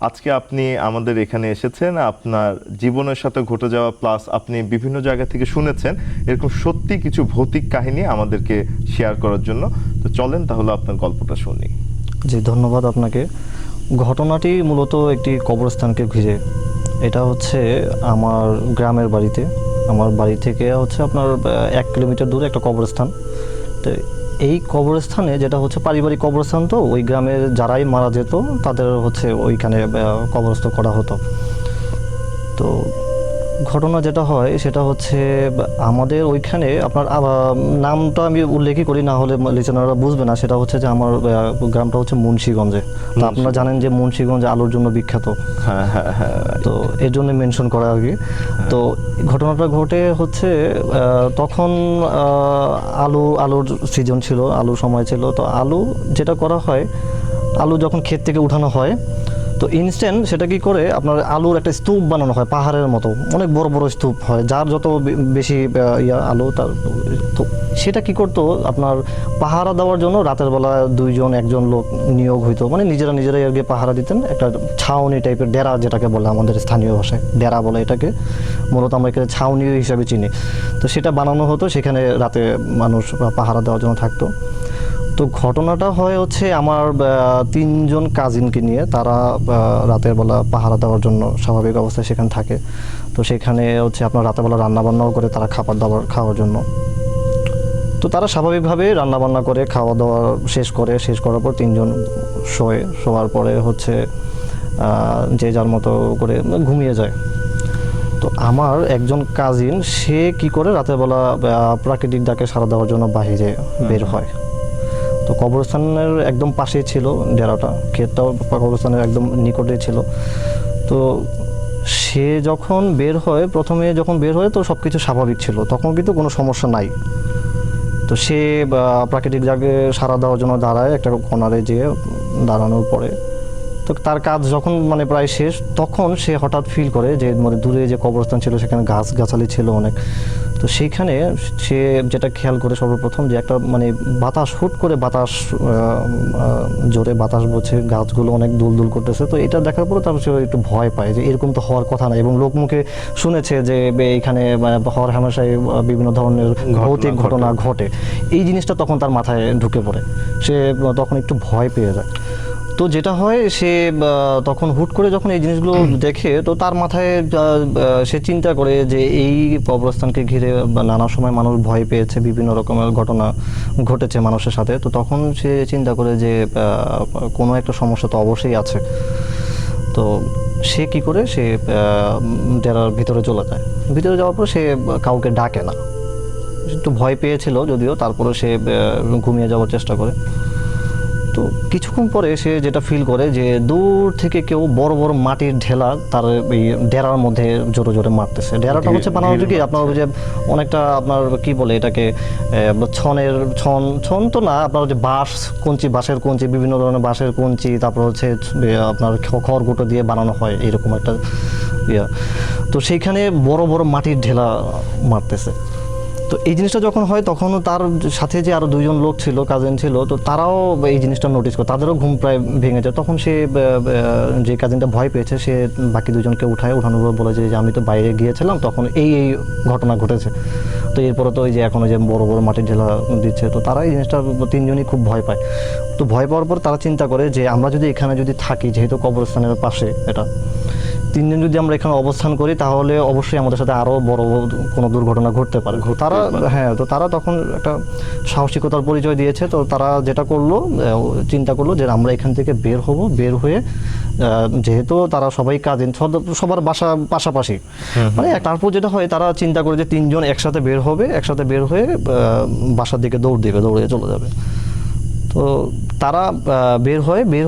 আজকে আপনি আমাদের এখানে এসেছেন আপনার জীবনের সাথে ঘটে যাওয়া প্লাস আপনি বিভিন্ন জায়গা থেকে শুনেছেন এরকম সত্যি কিছু ভৌতিক কাহিনী আমাদেরকে শেয়ার করার জন্য। তো চলেন তাহলে আপনার গল্পটা শুনি। জি, ধন্যবাদ আপনাকে। ঘটনাটি মূলত একটি কবরস্থানকে ঘিরে। এটা হচ্ছে আমার গ্রামের বাড়িতে। আমার বাড়ি থেকে হচ্ছে আপনার 1 কিলোমিটার দূরে একটা কবরস্থান। তো এই কবরস্থানে যেটা হচ্ছে পারিবারিক কবরস্থান, তো ওই গ্রামের যারাই মারা যেত তাদের হচ্ছে ওইখানে কবরস্থ করা হতো। তো ঘটনা যেটা হয় সেটা হচ্ছে আমাদের ওইখানে আপনার নামটা আমি উল্লেখই করি, না হলে লিসেনাররা বুঝবে না। সেটা হচ্ছে যে আমার গ্রামটা হচ্ছে মুন্সিগঞ্জে। তো আপনারা জানেন যে মুন্সিগঞ্জ আলুর জন্য বিখ্যাত। হ্যাঁ হ্যাঁ হ্যাঁ। তো এর জন্য মেনশন করা আর কি। তো ঘটনাটা ঘটে হচ্ছে তখন আলুর সিজন ছিল, আলুর সময় ছিল। তো আলু যেটা করা হয়, আলু যখন ক্ষেত থেকে উঠানো হয় তো ইনস্ট্যান্ট সেটা কি করে আপনার আলুর একটা স্তূপ বানানো হয়, পাহাড়ের মতো অনেক বড় বড় স্তূপ হয়, যার যত বেশি আলু তার। তো সেটা কি করতো আপনার পাহারা দেওয়ার জন্য রাতের বেলা একজন লোক নিয়োগ হইতো, মানে নিজেরাই আর কি পাহারা দিতেন। একটা ছাউনি টাইপের ডেরা, যেটাকে বলে আমাদের স্থানীয় ভাষায় ডেরা বলে এটাকে, মূলত আমরা এখানে ছাউনি হিসাবে চিনি। তো সেটা বানানো হতো, সেখানে রাতে মানুষ পাহারা দেওয়ার জন্য থাকতো। তো ঘটনাটা হয় হচ্ছে আমার 3 জন কাজিনকে নিয়ে, তারা রাতের বেলা পাহারা দেওয়ার জন্য স্বাভাবিক অবস্থায় সেখানে থাকে। তো সেখানে হচ্ছে আপনার রাতের বেলা রান্নাবান্নাও করে তারা খাবার দাবার খাওয়ার জন্য। তো তারা স্বাভাবিকভাবে রান্নাবান্না করে খাওয়া দাওয়া শেষ করার পর 3 জন শোয়ার পরে হচ্ছে যে যার মতো করে ঘুমিয়ে যায়। তো আমার একজন কাজিন সে কি করে রাতের বেলা প্রাকৃতিক ডাকে সাড়া দেওয়ার জন্য বাহিরে বের হয়। তো কবরস্থানের একদম পাশেই ছিল ডেরাটা, ক্ষেতটাও কবরস্থানের একদম নিকটেই ছিল। তো সে যখন বের হয় তো সব কিছু স্বাভাবিক ছিল, তখন কিন্তু কোনো সমস্যা নাই। তো সে প্রাকৃতিক জাগে সাড়া দেওয়ার জন্য দাঁড়ায় একটা কর্নারে যেয়ে। দাঁড়ানোর পরে তো তার কাজ যখন মানে প্রায় শেষ, তখন সে হঠাৎ ফিল করে যে মানে দূরে যে কবরস্থান ছিল সেখানে গাছগাছালি ছিল অনেক। তো সেইখানে সে যেটা খেয়াল করে সর্বপ্রথম, যে একটা মানে হুট করে জোরে বাতাস বইছে, গাছগুলো অনেক দুলদুল করতেছে। তো এটা দেখার পরে তার সে একটু ভয় পায় যে এরকম তো হওয়ার কথা না, এবং লোকমুখে শুনেছে যে এইখানে হওয়ার হামেশাই বিভিন্ন ধরনের ভৌতিক ঘটনা ঘটে। এই জিনিসটা তখন তার মাথায় ঢুকে পড়ে, সে তখন একটু ভয় পেয়ে যায়। তো যেটা হয়, সে তখন হুট করে যখন এই জিনিসগুলো দেখে, তো তার মাথায় সে চিন্তা করে যে এই কবরস্থানকে ঘিরে নানা সময় মানুষ ভয় পেয়েছে, বিভিন্ন রকমের ঘটনা ঘটেছে মানুষের সাথে। তো তখন সে চিন্তা করে যে কোনো একটা সমস্যা তো অবশ্যই আছে। তো সে কি করে, সে ডেরার ভিতরে চলে যায়। ভিতরে যাওয়ার পর সে কাউকে ডাকে না, একটু ভয় পেয়েছিল যদিও, তারপরে সে ঘুমিয়ে যাওয়ার চেষ্টা করে। তো কিছুক্ষণ পরে সে যেটা ফিল করে যে দূর থেকে কেউ বড় বড় মাটির ঢেলা তার এই ডেরার মধ্যে জোরে জোরে মারতেছে। ডেরাটা হচ্ছে বানানো কি আপনার যে অনেকটা আপনার কি বলে এটাকে, ছন তো না, আপনার যে বাঁশের কঞ্চি, বিভিন্ন ধরনের বাঁশের কঞ্চি, তারপর হচ্ছে আপনার খড়গুঁটো দিয়ে বানানো হয় এরকম একটা ইয়া। তো সেইখানে বড় বড় মাটির ঢেলা মারতেছে। তো এই জিনিসটা যখন হয়, তখন তার সাথে যে আরো 2 জন লোক ছিল, কাজিন ছিল, তো তারাও এই জিনিসটা নোটিস করে, তাদেরও ঘুম প্রায় ভেঙে যায়। তখন সে যে কাজিনটা ভয় পেয়েছে, সে বাকি 2 জনকে উঠানোর পর বলে যে আমি তো বাইরে গিয়েছিলাম, তখন এই ঘটনা ঘটেছে। তো এরপরে তো ওই যে এখন যে বড় বড় মাটির ঢেলা দিচ্ছে, তো তারা এই জিনিসটা 3 জনই খুব ভয় পায়। তো ভয় পাওয়ার পর তারা চিন্তা করে যে আমরা যদি এখানে থাকি, যেহেতু কবরস্থানের পাশে এটা, 3 জন যদি আমরা এখানে অবস্থান করি, তাহলে অবশ্যই আমাদের সাথে আরো বড় কোনো দুর্ঘটনা ঘটতে পারে। তো তারা তখন একটা সাহসিকতার পরিচয় দিয়েছে। তো তারা যেটা চিন্তা করলো যে আমরা এখান থেকে বের হয়ে যেহেতু তারা সবাই কাজিন, সবার বাসা পাশাপাশি, মানে তারপর যেটা হয়, তারা চিন্তা করে যে 3 জন একসাথে বের হয়ে বাসার দিকে দৌড়ে চলে যাবে। তো তারা বের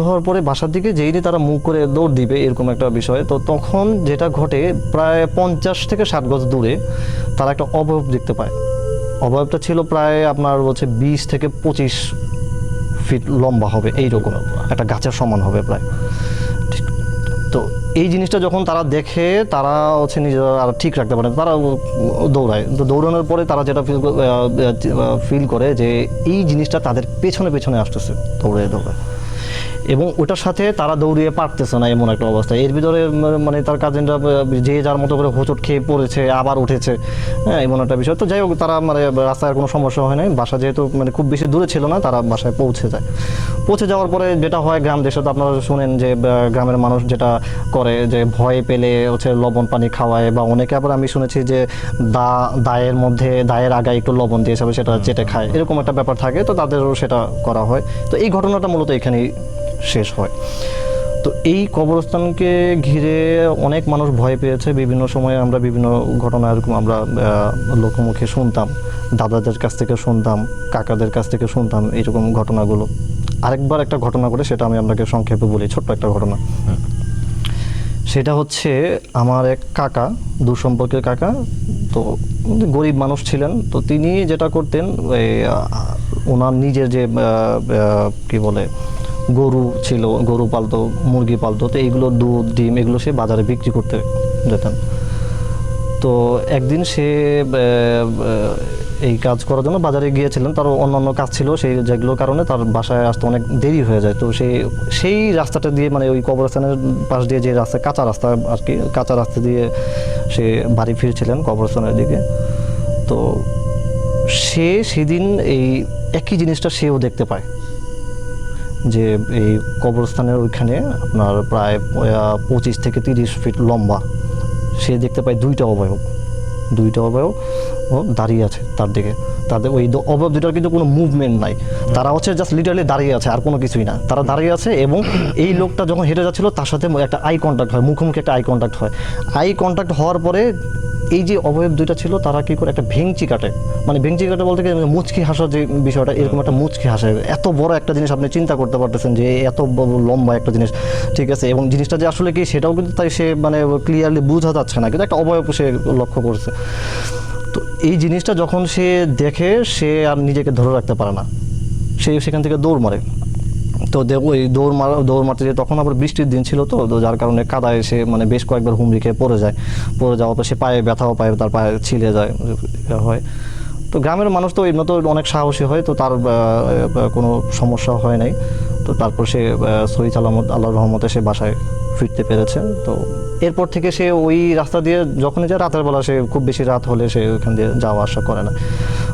হওয়ার পরে বাসার দিকে যেই তারা মুখ করে দৌড় দিবে, এরকম একটা বিষয়। তো তখন যেটা ঘটে, প্রায় 50 থেকে 60 গজ দূরে তারা একটা অবয়ব দেখতে পায়। অবয়বটা ছিল প্রায় আপনার হচ্ছে 20 থেকে 25 ফিট লম্বা হবে, এইরকম একটা গাছের সমান হবে প্রায়। তো এই জিনিসটা যখন তারা দেখে, তারা হচ্ছে নিজেরা আর ঠিক রাখতে পারে, তারা দৌড়ায়। তো দৌড়ানোর পরে তারা যেটা ফিল করে যে এই জিনিসটা তাদের পেছনে আসতেছে দৌড়ে। এবং ওটার সাথে তারা দৌড়িয়ে পারতেছে না এমন একটা অবস্থা। এর ভিতরে মানে তার কাজিনরা যে যার মতো করে হোঁচট খেয়ে পড়েছে, আবার উঠেছে, হ্যাঁ এমন একটা বিষয়। তো যাই হোক, তারা মানে রাস্তায় কোনো সমস্যা হয় নাই, বাসা যেহেতু মানে খুব বেশি দূরে ছিল না, তারা বাসায় পৌঁছে যায়। পৌঁছে যাওয়ার পরে যেটা হয়, গ্রাম দেশে তো আপনারা শুনেন যে গ্রামের মানুষ যেটা করে যে ভয় পেলে হচ্ছে লবণ পানি খাওয়ায়, বা অনেকে আবার আমি শুনেছি যে দায়ের আগায় একটু লবণ দিয়ে সেটা চেটে খায়, এরকম একটা ব্যাপার থাকে। তো তাদেরও সেটা করা হয়। তো এই ঘটনাটা মূলত এখানেই শেষ হয়। তো এই কবরস্থানকে ঘিরে অনেক মানুষ ভয় পেয়েছে। বিভিন্ন সময়ে আমরা বিভিন্ন ঘটনা এরকম আমরা লোকমুখে শুনতাম, দাদাদের কাছ থেকে শুনতাম, কাকাদের কাছ থেকে শুনতাম এইরকম ঘটনাগুলো। আরেকবার একটা ঘটনা করে সেটা আমি আপনাকে সংক্ষেপে বলি, ছোট্ট একটা ঘটনা। সেটা হচ্ছে আমার এক কাকা, দূর সম্পর্কের কাকা, তো গরিব মানুষ ছিলেন। তো তিনি যেটা করতেন, ওনার নিজের যে কি বলে গরু ছিল, গরু পালতো, মুরগি পালতো, তো এইগুলো দুধ ডিম এগুলো সে বাজারে বিক্রি করতে যেতেন। তো একদিন সে এই কাজ করার জন্য বাজারে গিয়েছিলেন, তার অন্যান্য কাজ ছিল, সেই যেগুলোর কারণে তার বাসায় আসতে অনেক দেরি হয়ে যায়। তো সেই রাস্তাটা দিয়ে, মানে ওই কবরস্থানের পাশ দিয়ে যে রাস্তা, কাঁচা রাস্তা আর কি, কাঁচা রাস্তা দিয়ে সে বাড়ি ফিরছিলেন কবরস্থানের দিকে। তো সেদিন এই একই জিনিসটা সেও দেখতে পায়, যে এই কবরস্থানের ওইখানে আপনার প্রায় 25 থেকে 30 ফিট লম্বা সে দেখতে পায় দুইটা অবয়ব ও দাঁড়িয়ে আছে তার দিকে। তাদের ওই অবয়ব দুটার কিন্তু কোনো মুভমেন্ট নাই, তারা হচ্ছে জাস্ট লিটারালি দাঁড়িয়ে আছে, আর কোনো কিছুই না, তারা দাঁড়িয়ে আছে। এবং এই লোকটা যখন হেঁটে যাচ্ছিল তার সাথে একটা আই কন্ট্যাক্ট হয়, মুখোমুখি একটা আই কন্ট্যাক্ট হয়। আই কন্ট্যাক্ট হওয়ার পরে এই যে অবয়ব দুইটা ছিল তারা কি করে একটা ভেঙচি কাটে, মানে ভেঙচি কাটে বলতে গেলে মুচকি হাসার যে বিষয়টা, এরকম একটা মুচকি হাসে। এত বড় একটা জিনিস আপনি চিন্তা করতে পারতেছেন যে এত লম্বা একটা জিনিস, ঠিক আছে, এবং জিনিসটা যে আসলে কি সেটাও কিন্তু তাই সে মানে ক্লিয়ারলি বোঝা যাচ্ছে না, কিন্তু একটা অবয়ব সে লক্ষ্য করছে। তো এই জিনিসটা যখন সে দেখে, সে আর নিজেকে ধরে রাখতে পারে না, সে সেখান থেকে দৌড় মারে। তো ওই দৌড় মারতে যে তখন আবার বৃষ্টির দিন ছিল, তো যার কারণে কাদায় সে মানে বেশ কয়েকবার হুমড়ি খেয়ে পড়ে যাওয়ার পর সে পায়ে ব্যথাও পায়, তার পায়ে ছিলে যায় হয়। তো গ্রামের মানুষ তো এমনি তো অনেক সাহসী হয়, তো তার কোনো সমস্যা হয় নাই। তো তারপর সে সহি সালামত আল্লাহর রহমতে সে বাসায় ফিরতে পেরেছে। তো এরপর থেকে সে ওই রাস্তা দিয়ে যখনই যায়, রাতের বেলা সে খুব বেশি রাত হলে সে ওইখান দিয়ে যাওয়া আসা করে না।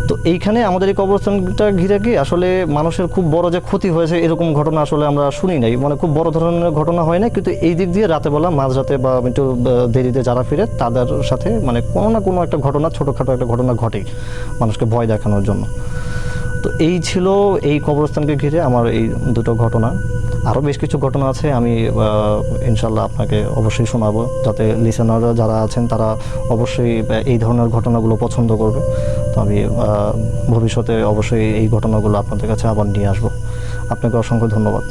তো এইখানে আমাদের এই কবরস্থানটা ঘিরে কি আসলে মানুষের খুব বড় যে ক্ষতি হয়েছে এরকম ঘটনা আসলে আমরা শুনি নাই, মানে খুব বড় ধরনের ঘটনা হয় না। কিন্তু এই দিক দিয়ে রাতে বেলা, মাঝরাতে বা একটু দেরিতে যারা ফিরে তাদের সাথে মানে কোনো না কোনো একটা ঘটনা, ছোটোখাটো একটা ঘটনা ঘটেই মানুষকে ভয় দেখানোর জন্য। তো এই ছিল এই কবরস্থানকে ঘিরে আমার এই দুটো ঘটনা। আরও বেশ কিছু ঘটনা আছে, আমি ইনশাল্লাহ আপনাকে অবশ্যই শোনাবো, যাতে লিসেনাররা যারা আছেন তারা অবশ্যই এই ধরনের ঘটনাগুলো পছন্দ করবে। তো আমি ভবিষ্যতে অবশ্যই এই ঘটনাগুলো আপনাদের কাছে আবার নিয়ে আসবো। আপনাকে অসংখ্য ধন্যবাদ।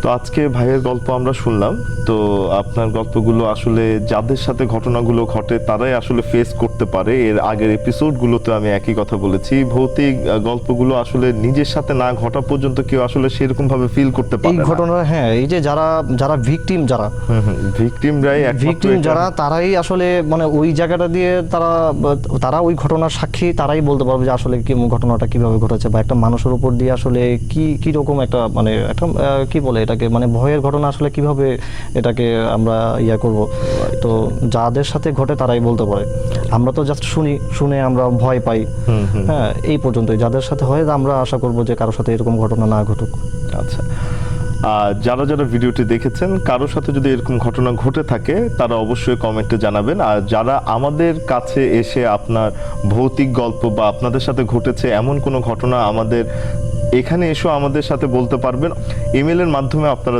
তো আজকে ভাইয়ের গল্প আমরা শুনলাম। তো আপনার গল্পগুলো আসলে যাদের সাথে ঘটনাগুলো ঘটে তারাই আসলে ফেস করতে পারে। এর আগের এপিসোডগুলোতে আমি একই কথা বলেছি, ভৌতিক গল্পগুলো আসলে নিজের সাথে না ঘটা পর্যন্ত কেউ আসলে সেরকম ভাবে ফিল করতে পারে এই না। ঘটনা, হ্যাঁ, এই যে যারা ভিকটিম, ভিকটিম যারা তারাই আসলে মানে ওই জায়গাটা দিয়ে তারা ওই ঘটনার সাক্ষী, তারাই বলতে পারবে যে আসলে কি ঘটনাটা কিভাবে ঘটেছে, বা একটা মানুষের উপর দিয়ে আসলে কি রকম একটা মানে একটা কি বলে এটাকে, মানে ভয়ের ঘটনা আসলে কিভাবে এটাকে আমরা করব। তো যাদের সাথে ঘটে তারাই বলতে পারে, আমরা তো জাস্ট শুনে আমরা ভয় পাই। হ্যাঁ, এই পর্যন্তই। যাদের সাথে হয় আমরা আশা করব যে কারোর সাথে এরকম ঘটনা না ঘটুক। আচ্ছা, যারা ভিডিওটি দেখেছেন, কারোর সাথে যদি এরকম ঘটনা ঘটে থাকে তারা অবশ্যই কমেন্টে জানাবেন। আর যারা আমাদের কাছে এসে আপনার ভৌতিক গল্প বা আপনাদের সাথে ঘটেছে এমন কোনো ঘটনা আমাদের এখানে এসেও আমাদের সাথে বলতে পারবেন। ইমেলের মাধ্যমে আপনারা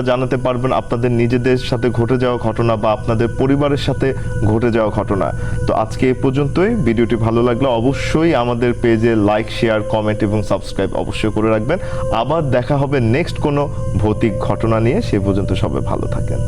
জানাতে পারবেন আপনাদের নিজেদের সাথে ঘটে যাওয়া ঘটনা বা আপনাদের পরিবারের সাথে ঘটে যাওয়া ঘটনা। তো আজকে এই পর্যন্তই। ভিডিওটি ভালো লাগলে অবশ্যই আমাদের পেজে লাইক, শেয়ার, কমেন্ট এবং সাবস্ক্রাইব অবশ্যই করে রাখবেন। আবার দেখা হবে নেক্সট কোনো ভৌতিক ঘটনা নিয়ে। সে পর্যন্ত সবাই ভালো থাকেন।